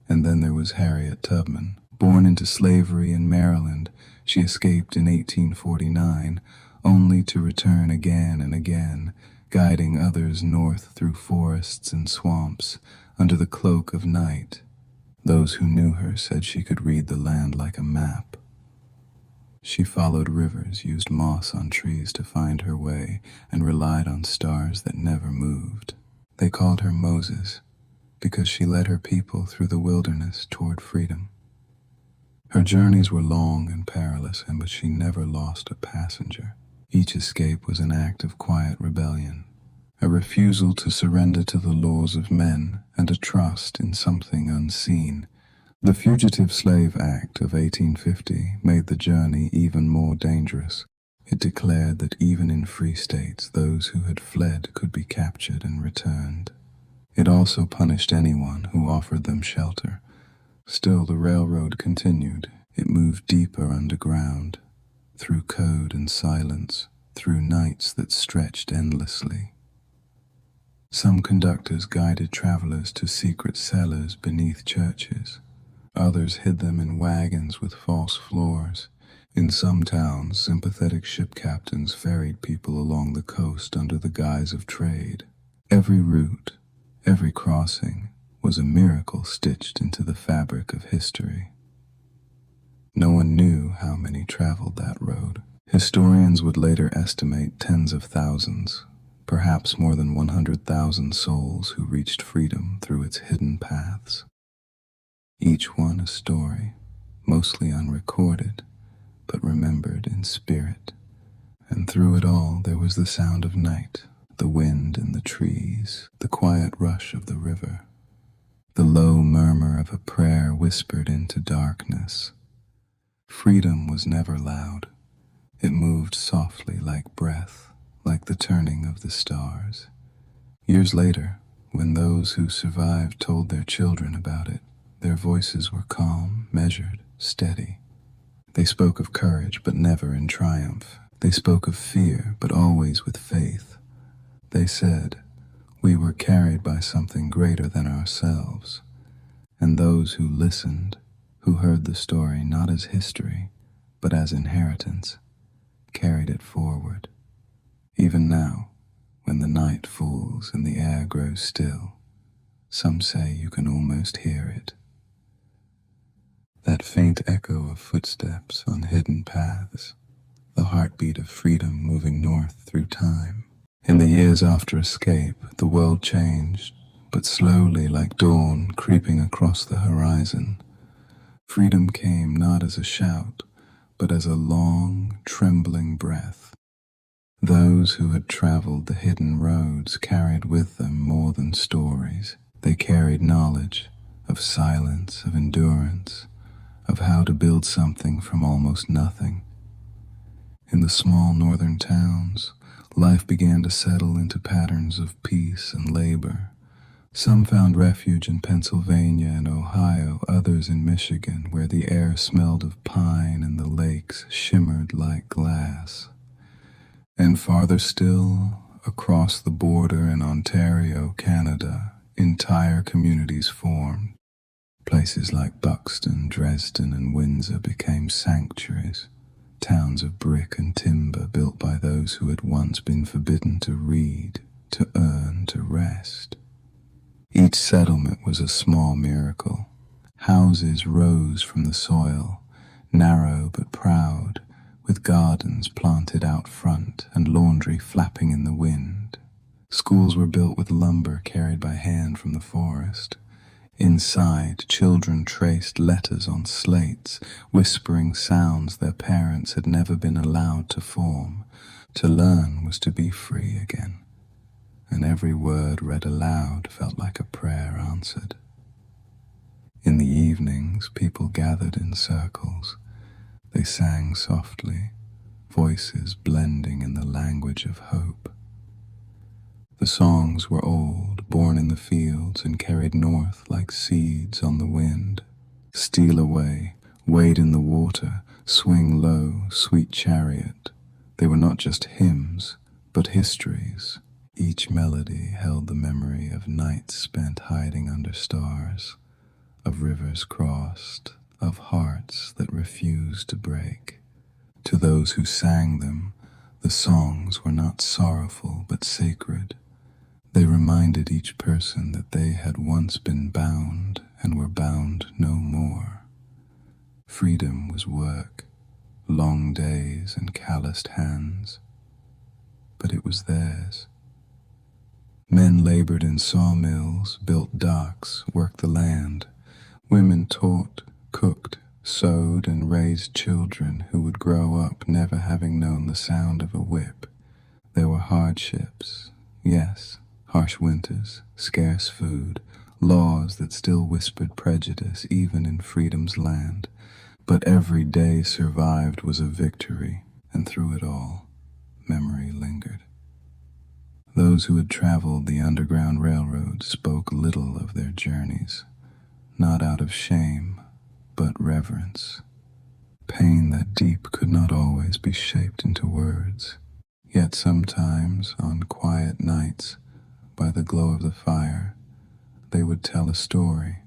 [SPEAKER 1] And then there was Harriet Tubman. Born into slavery in Maryland, she escaped in 1849, only to return again and again, guiding others north through forests and swamps, under the cloak of night. Those who knew her said she could read the land like a map. She followed rivers, used moss on trees to find her way, and relied on stars that never moved. They called her Moses, because she led her people through the wilderness toward freedom. Her journeys were long and perilous, but she never lost a passenger. Each escape was an act of quiet rebellion, a refusal to surrender to the laws of men, and a trust in something unseen. The Fugitive Slave Act of 1850 made the journey even more dangerous. It declared that even in free states, those who had fled could be captured and returned. It also punished anyone who offered them shelter. Still, the railroad continued. It moved deeper underground, through code and silence, through nights that stretched endlessly. Some conductors guided travelers to secret cellars beneath churches. Others hid them in wagons with false floors. In some towns, sympathetic ship captains ferried people along the coast under the guise of trade. Every route, every crossing, was a miracle stitched into the fabric of history. No one knew how many traveled that road. Historians would later estimate tens of thousands, perhaps more than 100,000 souls who reached freedom through its hidden paths. Each one a story, mostly unrecorded, but remembered in spirit. And through it all there was the sound of night, the wind in the trees, the quiet rush of the river, the low murmur of a prayer whispered into darkness. Freedom was never loud. It moved softly like breath, like the turning of the stars. Years later, when those who survived told their children about it, their voices were calm, measured, steady. They spoke of courage, but never in triumph. They spoke of fear, but always with faith. They said, "We were carried by something greater than ourselves." And those who listened, who heard the story not as history, but as inheritance, carried it forward. Even now, when the night falls and the air grows still, some say you can almost hear it. That faint echo of footsteps on hidden paths, the heartbeat of freedom moving north through time. In the years after escape, the world changed, but slowly like dawn creeping across the horizon. Freedom came not as a shout, but as a long, trembling breath. Those who had traveled the hidden roads carried with them more than stories. They carried knowledge of silence, of endurance, of how to build something from almost nothing. In the small northern towns, life began to settle into patterns of peace and labor. Some found refuge in Pennsylvania and Ohio, others in Michigan, where the air smelled of pine and the lakes shimmered like glass. And farther still, across the border in Ontario, Canada, entire communities formed. Places like Buxton, Dresden, and Windsor became sanctuaries. towns of brick and timber built by those who had once been forbidden to read, to earn, to rest. Each settlement was a small miracle. Houses rose from the soil, narrow but proud, with gardens planted out front and laundry flapping in the wind. Schools were built with lumber carried by hand from the forest. Inside, children traced letters on slates, whispering sounds their parents had never been allowed to form. To learn was to be free again, and every word read aloud felt like a prayer answered. In the evenings, people gathered in circles. They sang softly, voices blending in the language of hope. The songs were old, born in the fields and carried north like seeds on the wind. Steal away, wade in the water, swing low, sweet chariot. They were not just hymns, but histories. Each melody held the memory of nights spent hiding under stars, of rivers crossed, of hearts that refused to break. To those who sang them, the songs were not sorrowful but sacred. They reminded each person that they had once been bound and were bound no more. Freedom was work, long days and calloused hands, but it was theirs. Men labored in sawmills, built docks, worked the land. Women taught, cooked, sewed, and raised children who would grow up never having known the sound of a whip. There were hardships, yes, harsh winters, scarce food, laws that still whispered prejudice even in freedom's land. But every day survived was a victory, and through it all, memory lingered. Those who had traveled the Underground Railroad spoke little of their journeys, not out of shame, but reverence. Pain that deep could not always be shaped into words, yet sometimes, on quiet nights, by the glow of the fire, they would tell a story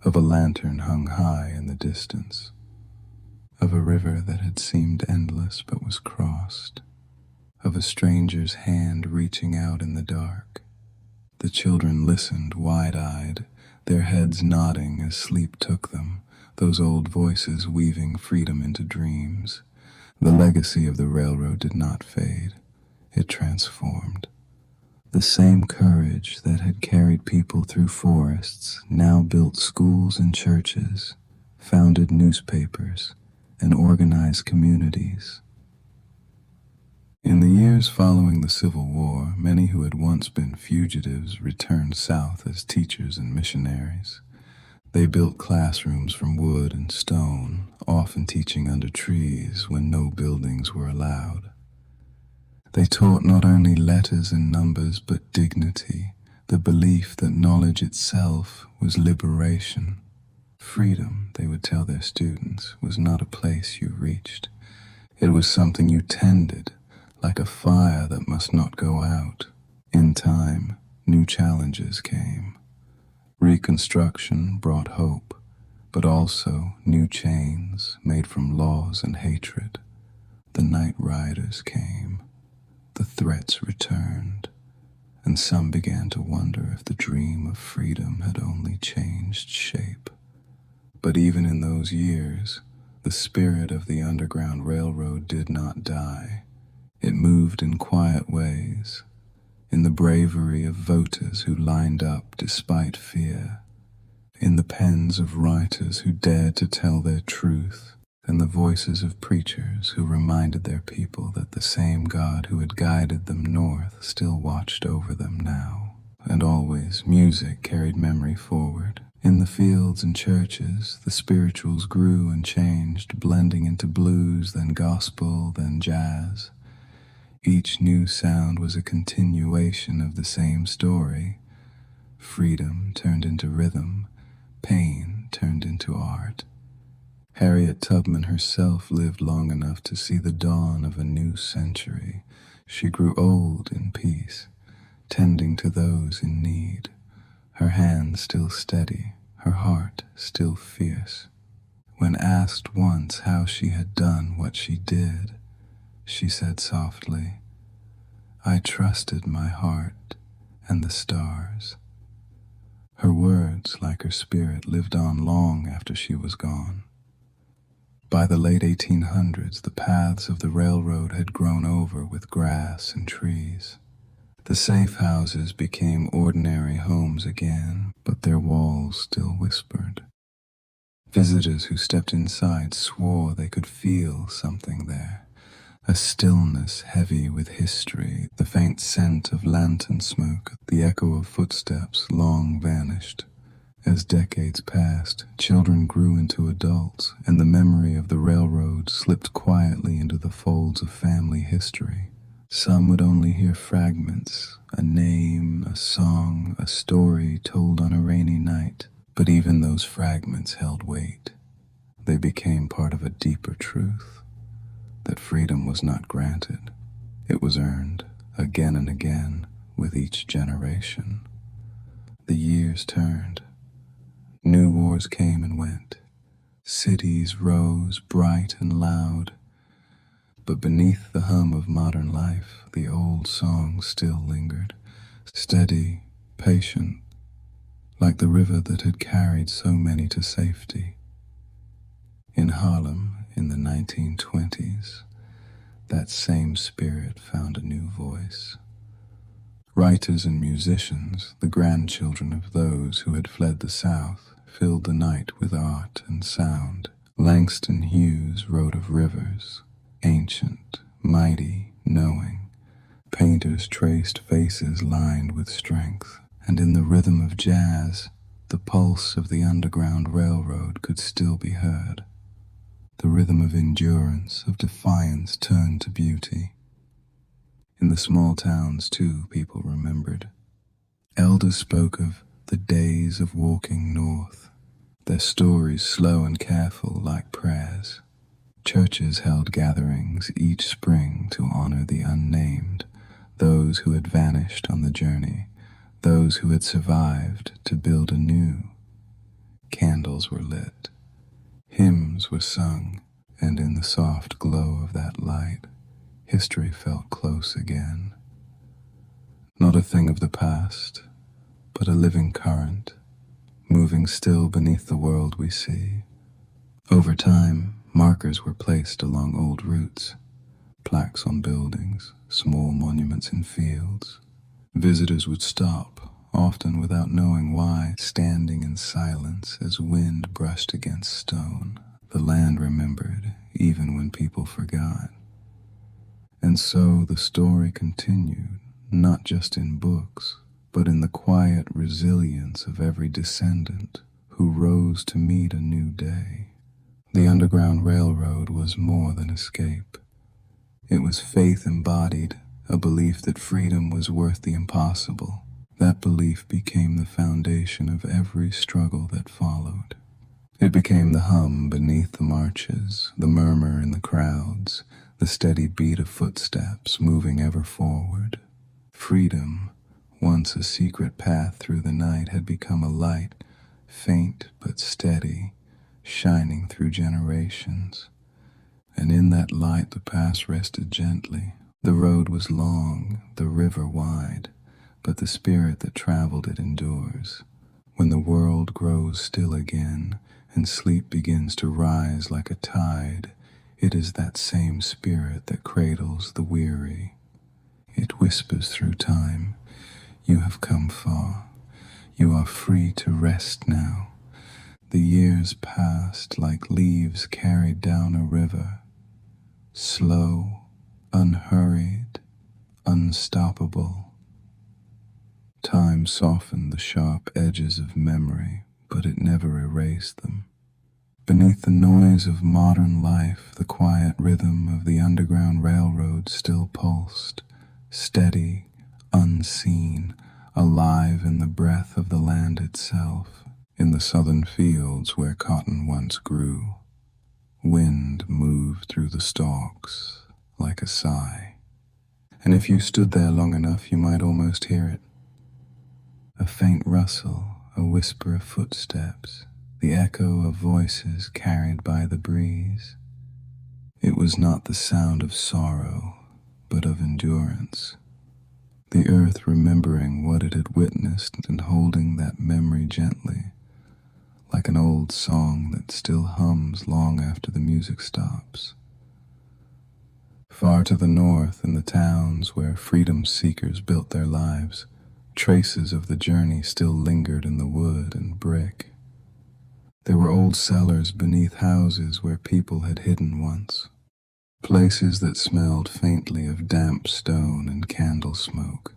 [SPEAKER 1] of a lantern hung high in the distance, of a river that had seemed endless but was crossed, of a stranger's hand reaching out in the dark. The children listened wide-eyed, their heads nodding as sleep took them, those old voices weaving freedom into dreams. The legacy of the railroad did not fade, it transformed. The same courage that had carried people through forests now built schools and churches, founded newspapers, and organized communities. In the years following the Civil War, many who had once been fugitives returned south as teachers and missionaries. They built classrooms from wood and stone, often teaching under trees when no buildings were allowed. They taught not only letters and numbers but dignity, the belief that knowledge itself was liberation. Freedom, they would tell their students, was not a place you reached. It was something you tended, like a fire that must not go out. In time, new challenges came. Reconstruction brought hope, but also new chains made from laws and hatred. The night riders came. The threats returned, and some began to wonder if the dream of freedom had only changed shape. But even in those years, the spirit of the Underground Railroad did not die. It moved in quiet ways, in the bravery of voters who lined up despite fear, in the pens of writers who dared to tell their truth, and the voices of preachers who reminded their people that the same God who had guided them north still watched over them now. And always music carried memory forward. In the fields and churches, the spirituals grew and changed, blending into blues, then gospel, then jazz. Each new sound was a continuation of the same story. Freedom turned into rhythm, pain turned into art. Harriet Tubman herself lived long enough to see the dawn of a new century. She grew old in peace, tending to those in need, her hands still steady, her heart still fierce. When asked once how she had done what she did, she said softly, "I trusted my heart and the stars." Her words, like her spirit, lived on long after she was gone. By the late 1800s, the paths of the railroad had grown over with grass and trees. The safe houses became ordinary homes again, but their walls still whispered. Visitors who stepped inside swore they could feel something there, a stillness heavy with history, the faint scent of lantern smoke, the echo of footsteps long vanished. As decades passed, children grew into adults, and the memory of the railroad slipped quietly into the folds of family history. Some would only hear fragments, a name, a song, a story told on a rainy night, but even those fragments held weight. They became part of a deeper truth, that freedom was not granted. It was earned, again and again, with each generation. The years turned. New wars came and went. Cities rose bright and loud. But beneath the hum of modern life, the old song still lingered, steady, patient, like the river that had carried so many to safety. In Harlem, in the 1920s, that same spirit found a new voice. Writers and musicians, the grandchildren of those who had fled the South, filled the night with art and sound. Langston Hughes wrote of rivers, ancient, mighty, knowing. Painters traced faces lined with strength, and in the rhythm of jazz, the pulse of the Underground Railroad could still be heard. The rhythm of endurance, of defiance turned to beauty. In the small towns, too, people remembered. Elders spoke of the days of walking north, their stories slow and careful like prayers. Churches held gatherings each spring to honor the unnamed, those who had vanished on the journey, those who had survived to build anew. Candles were lit, hymns were sung, and in the soft glow of that light, history felt close again. Not a thing of the past, but a living current, moving still beneath the world we see. Over time, markers were placed along old routes, plaques on buildings, small monuments in fields. Visitors would stop, often without knowing why, standing in silence as wind brushed against stone. The land remembered, even when people forgot. And so the story continued, not just in books, but in the quiet resilience of every descendant who rose to meet a new day. The Underground Railroad was more than escape. It was faith embodied, a belief that freedom was worth the impossible. That belief became the foundation of every struggle that followed. It became the hum beneath the marches, the murmur in the crowds, the steady beat of footsteps moving ever forward. Freedom, once a secret path through the night, had become a light, faint but steady, shining through generations. And in that light the past rested gently. The road was long, the river wide, but the spirit that traveled it endures. When the world grows still again, and sleep begins to rise like a tide, it is that same spirit that cradles the weary. It whispers through time, "You have come far. You are free to rest now." The years passed like leaves carried down a river, slow, unhurried, unstoppable. Time softened the sharp edges of memory, but it never erased them. Beneath the noise of modern life, the quiet rhythm of the Underground Railroad still pulsed, steady, unseen, alive in the breath of the land itself. In the southern fields where cotton once grew, wind moved through the stalks like a sigh. And if you stood there long enough, you might almost hear it. A faint rustle, a whisper of footsteps, the echo of voices carried by the breeze. It was not the sound of sorrow, but of endurance, the earth remembering what it had witnessed and holding that memory gently, like an old song that still hums long after the music stops. Far to the north, in the towns where freedom seekers built their lives, traces of the journey still lingered in the wood and brick. There were old cellars beneath houses where people had hidden once, places that smelled faintly of damp stone and candle smoke.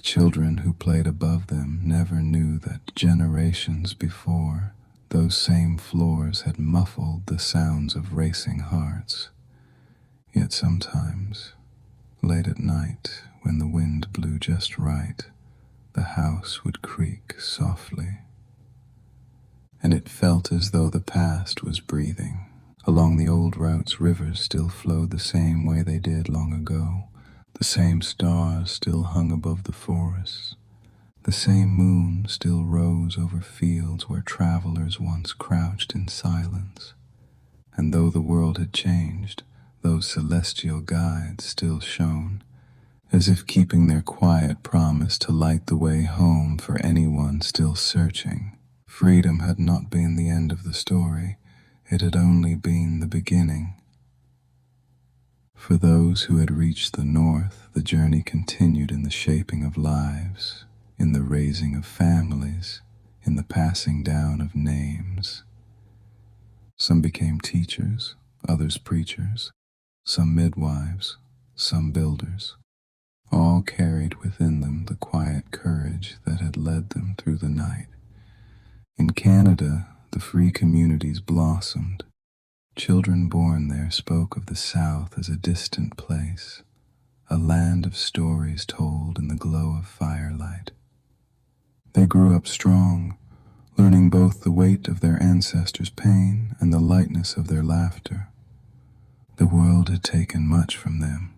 [SPEAKER 1] Children who played above them never knew that generations before, those same floors had muffled the sounds of racing hearts. Yet sometimes, late at night, when the wind blew just right, the house would creak softly, and it felt as though the past was breathing. Along the old routes, rivers still flowed the same way they did long ago. The same stars still hung above the forests. The same moon still rose over fields where travelers once crouched in silence. And though the world had changed, those celestial guides still shone, as if keeping their quiet promise to light the way home for anyone still searching. Freedom had not been the end of the story, it had only been the beginning. For those who had reached the north, the journey continued in the shaping of lives, in the raising of families, in the passing down of names. Some became teachers, others preachers, some midwives, some builders. All carried within them the quiet courage that had led them through the night. In Canada, the free communities blossomed. Children born there spoke of the South as a distant place, a land of stories told in the glow of firelight. They grew up strong, learning both the weight of their ancestors' pain and the lightness of their laughter. The world had taken much from them,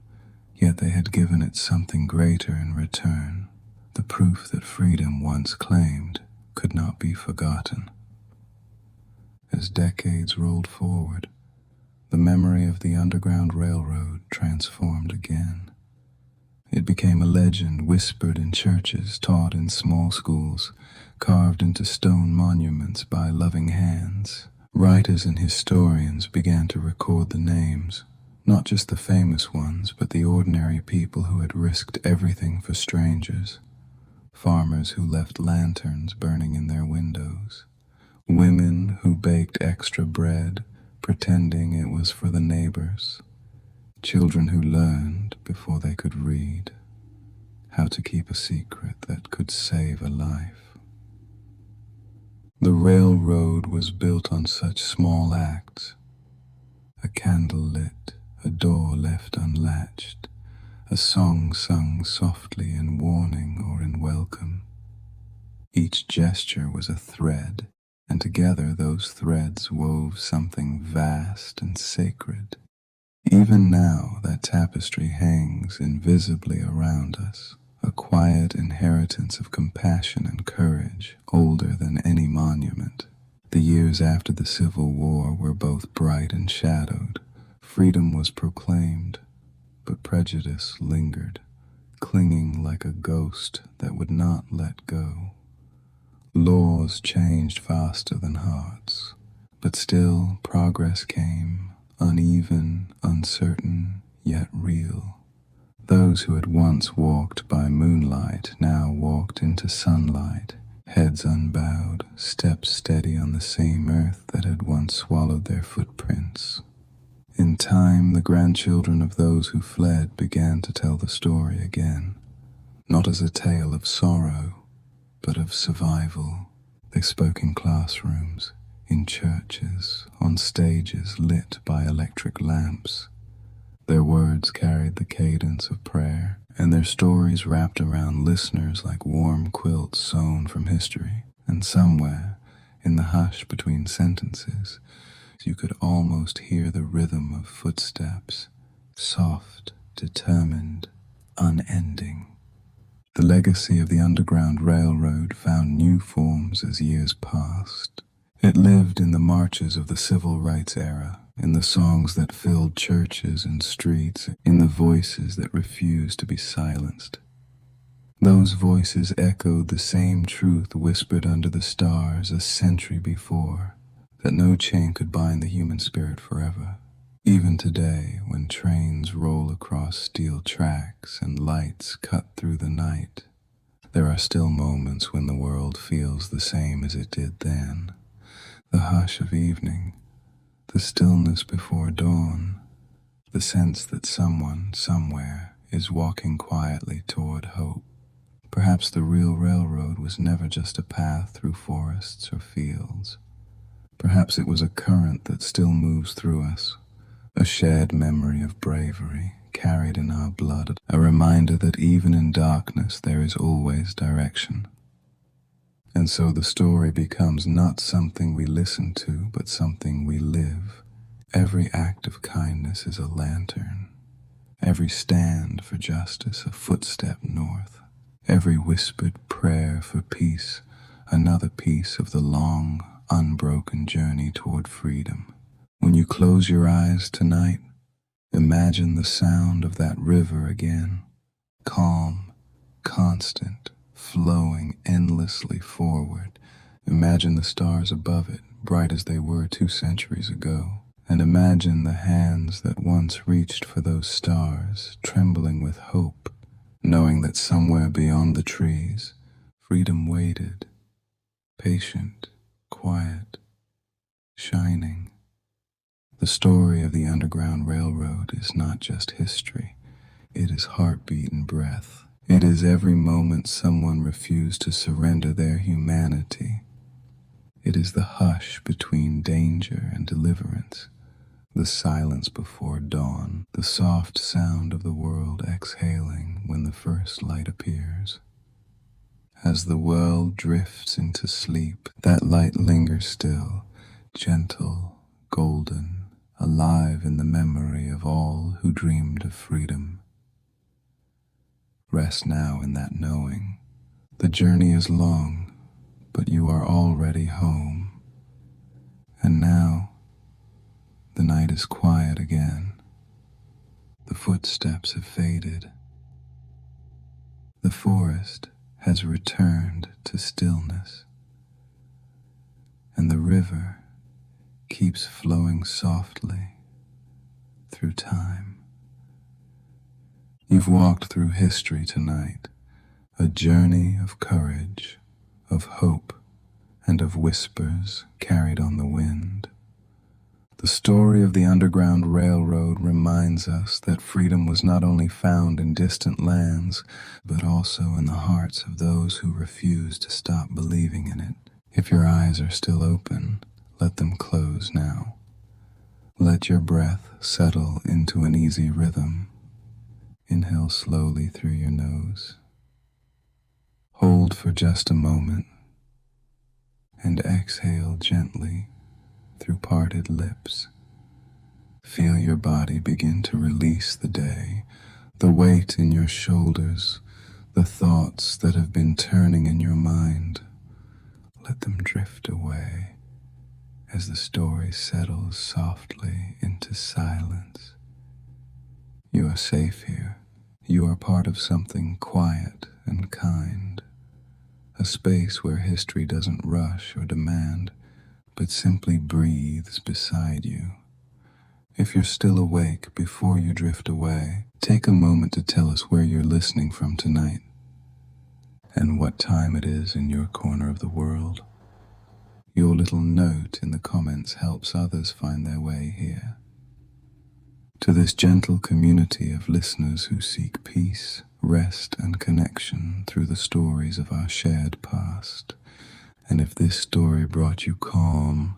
[SPEAKER 1] yet they had given it something greater in return, the proof that freedom once claimed could not be forgotten. As decades rolled forward, the memory of the Underground Railroad transformed again. It became a legend whispered in churches, taught in small schools, carved into stone monuments by loving hands. Writers and historians began to record the names, not just the famous ones, but the ordinary people who had risked everything for strangers. Farmers who left lanterns burning in their windows. Women who baked extra bread, pretending it was for the neighbors. Children who learned, before they could read, how to keep a secret that could save a life. The railroad was built on such small acts. A candle lit, a door left unlatched, a song sung softly in warning or in welcome. Each gesture was a thread, and together those threads wove something vast and sacred. Even now that tapestry hangs invisibly around us, a quiet inheritance of compassion and courage, older than any monument. The years after the Civil War were both bright and shadowed. Freedom was proclaimed, but prejudice lingered, clinging like a ghost that would not let go. Laws changed faster than hearts, but still progress came, uneven, uncertain, yet real. Those who had once walked by moonlight now walked into sunlight, heads unbowed, steps steady on the same earth that had once swallowed their footprints. In time, the grandchildren of those who fled began to tell the story again, not as a tale of sorrow, but of survival. They spoke in classrooms, in churches, on stages lit by electric lamps. Their words carried the cadence of prayer, and their stories wrapped around listeners like warm quilts sewn from history. And somewhere, in the hush between sentences, you could almost hear the rhythm of footsteps, soft, determined, unending. The legacy of the Underground Railroad found new forms as years passed. It lived in the marches of the civil rights era, in the songs that filled churches and streets, in the voices that refused to be silenced. Those voices echoed the same truth whispered under the stars a century before, that no chain could bind the human spirit forever. Even today, when trains roll across steel tracks and lights cut through the night, there are still moments when the world feels the same as it did then. The hush of evening, the stillness before dawn, the sense that someone, somewhere, is walking quietly toward hope. Perhaps the real railroad was never just a path through forests or fields. Perhaps it was a current that still moves through us, a shared memory of bravery carried in our blood, a reminder that even in darkness there is always direction. And so the story becomes not something we listen to, but something we live. Every act of kindness is a lantern, every stand for justice a footstep north, every whispered prayer for peace another piece of the long, unbroken journey toward freedom. When you close your eyes tonight, imagine the sound of that river again, calm, constant, flowing endlessly forward. Imagine the stars above it, bright as they were 2 centuries ago. And imagine the hands that once reached for those stars, trembling with hope, knowing that somewhere beyond the trees, freedom waited, patient, quiet, shining. The story of the Underground Railroad is not just history. It is heartbeat and breath. It is every moment someone refused to surrender their humanity. It is the hush between danger and deliverance, the silence before dawn, the soft sound of the world exhaling when the first light appears. As the world drifts into sleep, that light lingers still, gentle, golden, alive in the memory of all who dreamed of freedom. Rest now in that knowing. The journey is long, but you are already home. And now, the night is quiet again. The footsteps have faded. The forest has returned to stillness, and the river keeps flowing softly through time. You've walked through history tonight, a journey of courage, of hope, and of whispers carried on the wind. The story of the Underground Railroad reminds us that freedom was not only found in distant lands, but also in the hearts of those who refuse to stop believing in it. If your eyes are still open, let them close now. Let your breath settle into an easy rhythm. Inhale slowly through your nose. Hold for just a moment, and exhale gently through parted lips. Feel your body begin to release the day, the weight in your shoulders, the thoughts that have been turning in your mind. Let them drift away as the story settles softly into silence. You are safe here. You are part of something quiet and kind, a space where history doesn't rush or demand, but simply breathes beside you. If you're still awake before you drift away, take a moment to tell us where you're listening from tonight and what time it is in your corner of the world. Your little note in the comments helps others find their way here. To this gentle community of listeners who seek peace, rest, and connection through the stories of our shared past. And if this story brought you calm,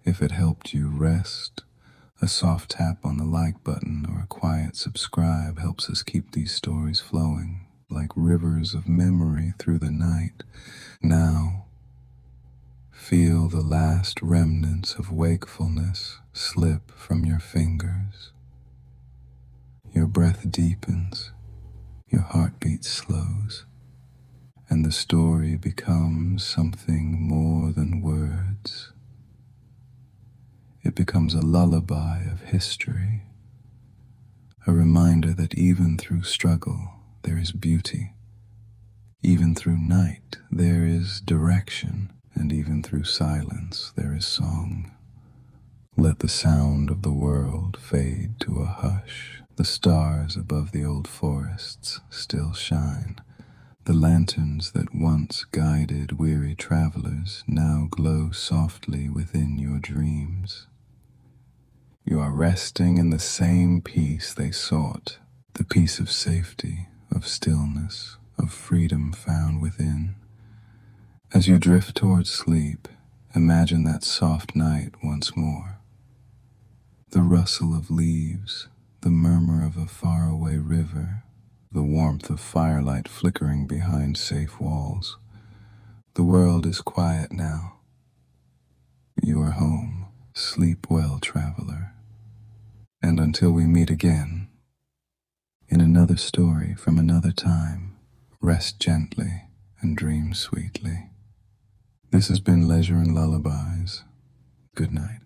[SPEAKER 1] if it helped you rest, a soft tap on the like button or a quiet subscribe helps us keep these stories flowing like rivers of memory through the night. Now, feel the last remnants of wakefulness slip from your fingers. Your breath deepens, your heartbeat slows, and the story becomes something more than words. it becomes a lullaby of history, a reminder that even through struggle there is beauty, even through night there is direction, and even through silence there is song. Let the sound of the world fade to a hush. The stars above the old forests still shine. The lanterns that once guided weary travelers now glow softly within your dreams. You are resting in the same peace they sought, the peace of safety, of stillness, of freedom found within. As you drift towards sleep, imagine that soft night once more. The rustle of leaves, the murmur of a faraway river, the warmth of firelight flickering behind safe walls. The world is quiet now. You are home. Sleep well, traveler. And until we meet again, in another story from another time, rest gently and dream sweetly. This has been Leisure and Lullabies. Good night.